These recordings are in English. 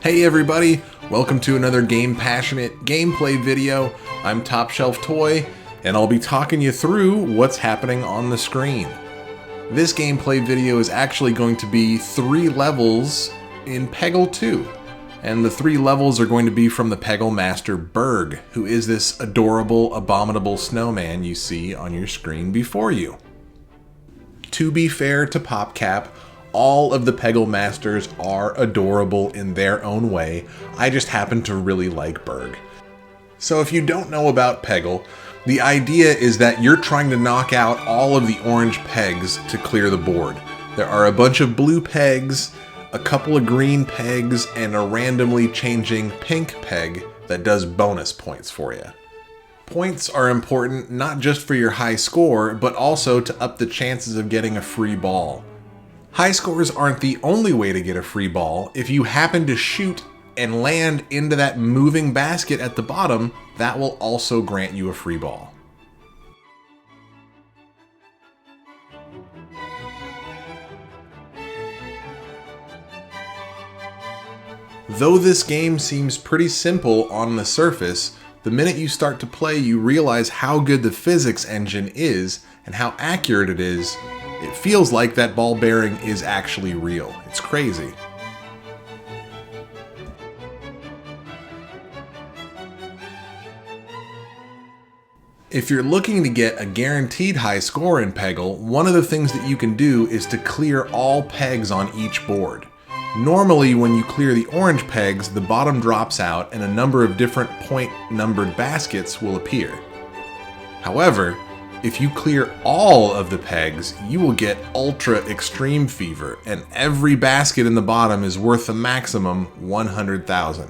Hey everybody, welcome to another Game Passionate gameplay video. I'm Top Shelf Toy, and I'll be talking you through what's happening on the screen. This gameplay video is actually going to be 3 levels in Peggle 2. And the 3 levels are going to be from the Peggle Master Berg, who is this adorable, abominable snowman you see on your screen before you. To be fair to PopCap, all of the Peggle Masters are adorable in their own way. I just happen to really like Berg. So if you don't know about Peggle, the idea is that you're trying to knock out all of the orange pegs to clear the board. There are a bunch of blue pegs, a couple of green pegs, and a randomly changing pink peg that does bonus points for you. Points are important not just for your high score, but also to up the chances of getting a free ball. High scores aren't the only way to get a free ball. If you happen to shoot and land into that moving basket at the bottom, that will also grant you a free ball. Though this game seems pretty simple on the surface, the minute you start to play, you realize how good the physics engine is and how accurate it is. It feels like that ball bearing is actually real. It's crazy. If you're looking to get a guaranteed high score in Peggle, one of the things that you can do is to clear all pegs on each board. Normally, when you clear the orange pegs, the bottom drops out and a number of different point-numbered baskets will appear. However, if you clear all of the pegs, you will get Ultra Extreme Fever, and every basket in the bottom is worth a maximum 100,000.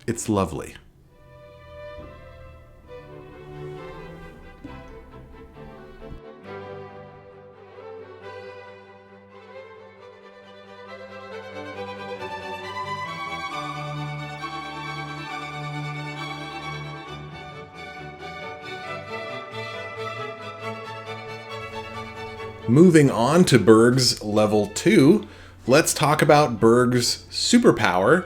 It's lovely. Moving on to Berg's level 2, let's talk about Berg's superpower,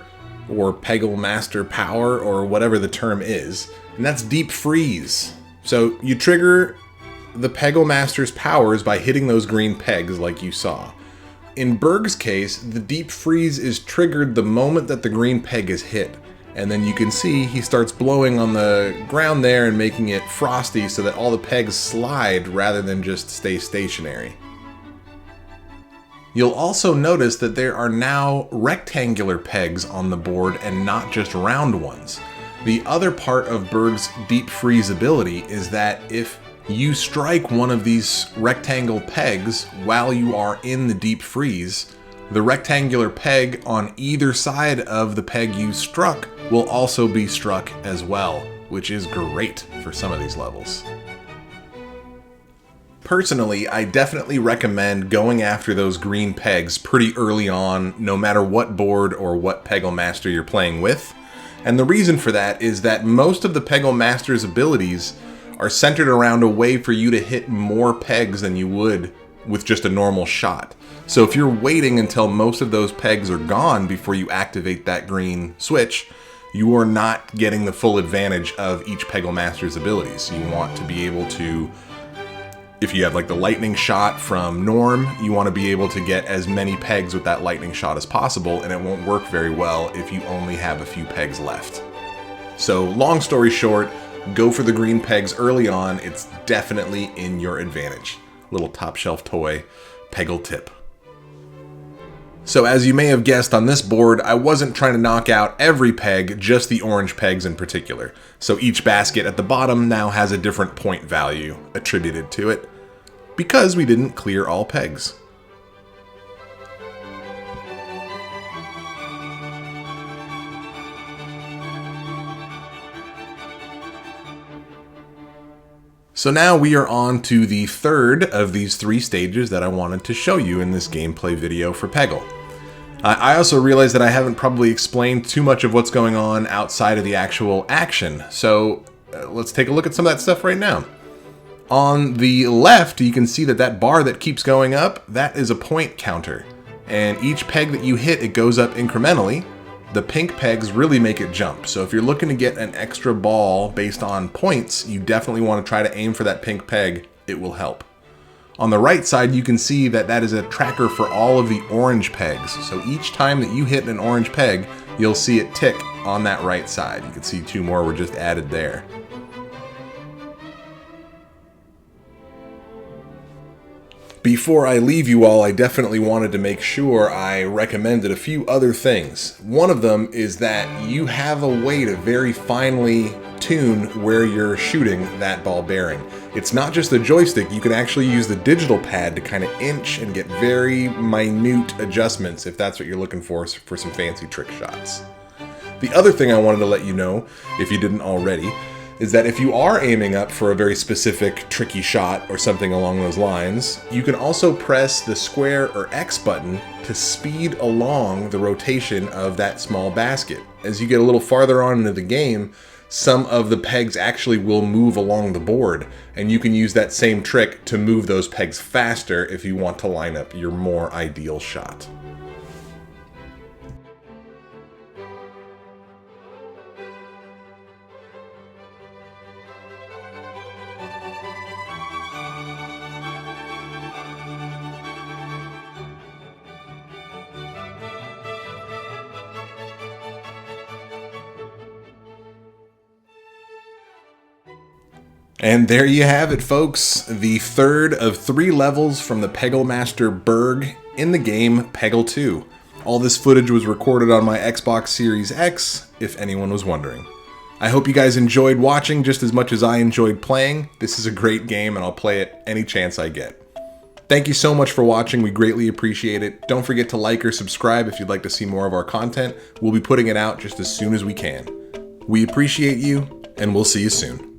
or Peggle Master Power, or whatever the term is, and that's Deep Freeze. So you trigger the Peggle Master's powers by hitting those green pegs like you saw. In Berg's case, the Deep Freeze is triggered the moment that the green peg is hit. And then you can see he starts blowing on the ground there and making it frosty so that all the pegs slide rather than just stay stationary. You'll also notice that there are now rectangular pegs on the board and not just round ones. The other part of Berg's Deep Freeze ability is that if you strike one of these rectangle pegs while you are in the Deep Freeze, the rectangular peg on either side of the peg you struck will also be struck as well, which is great for some of these levels. Personally, I definitely recommend going after those green pegs pretty early on, no matter what board or what Peggle Master you're playing with. And the reason for that is that most of the Peggle Master's abilities are centered around a way for you to hit more pegs than you would with just a normal shot. So if you're waiting until most of those pegs are gone before you activate that green switch, you are not getting the full advantage of each Peggle Master's abilities. You want to be able to, if you have like the lightning shot from Norm, you want to be able to get as many pegs with that lightning shot as possible, and it won't work very well if you only have a few pegs left. So long story short, go for the green pegs early on. It's definitely in your advantage. Little top shelf toy Peggle tip. So as you may have guessed on this board, I wasn't trying to knock out every peg, just the orange pegs in particular. So each basket at the bottom now has a different point value attributed to it, because we didn't clear all pegs. So now we are on to the third of these 3 stages that I wanted to show you in this gameplay video for Peggle. I also realized that I haven't probably explained too much of what's going on outside of the actual action, so let's take a look at some of that stuff right now. On the left, you can see that that bar that keeps going up, that is a point counter. And each peg that you hit, it goes up incrementally. The pink pegs really make it jump. So if you're looking to get an extra ball based on points, you definitely want to try to aim for that pink peg. It will help. On the right side, you can see that that is a tracker for all of the orange pegs. So each time that you hit an orange peg, you'll see it tick on that right side. You can see 2 more were just added there. Before I leave you all, I definitely wanted to make sure I recommended a few other things. One of them is that you have a way to very finely tune where you're shooting that ball bearing. It's not just the joystick, you can actually use the digital pad to kind of inch and get very minute adjustments if that's what you're looking for some fancy trick shots. The other thing I wanted to let you know, if you didn't already, is that if you are aiming up for a very specific tricky shot or something along those lines, you can also press the square or X button to speed along the rotation of that small basket. As you get a little farther on into the game, some of the pegs actually will move along the board, and you can use that same trick to move those pegs faster if you want to line up your more ideal shot. And there you have it, folks. The third of 3 levels from the Peggle Master Berg in the game Peggle 2. All this footage was recorded on my Xbox Series X, if anyone was wondering. I hope you guys enjoyed watching just as much as I enjoyed playing. This is a great game and I'll play it any chance I get. Thank you so much for watching. We greatly appreciate it. Don't forget to like or subscribe if you'd like to see more of our content. We'll be putting it out just as soon as we can. We appreciate you, and we'll see you soon.